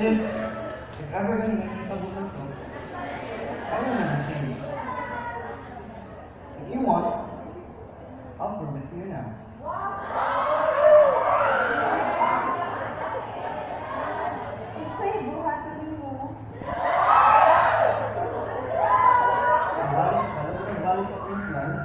if ever gonna nakita mo na to, ayaw na change. If you want, I'll prove it to you now. Isa buhat mo. Galing sa Queensland.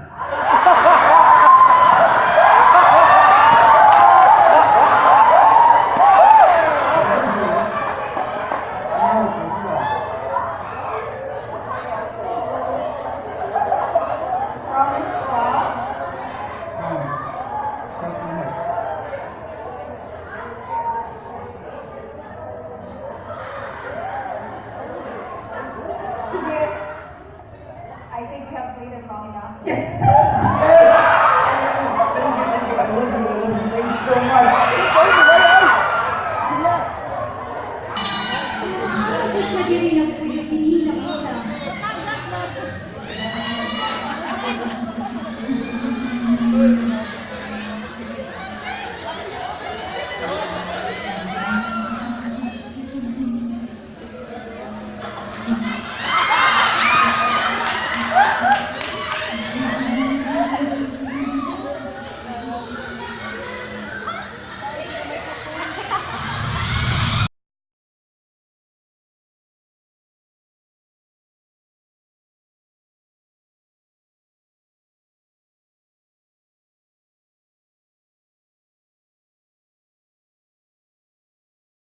Promise ka? Cross my heart. Sige. I think we have waited long enough. Yes!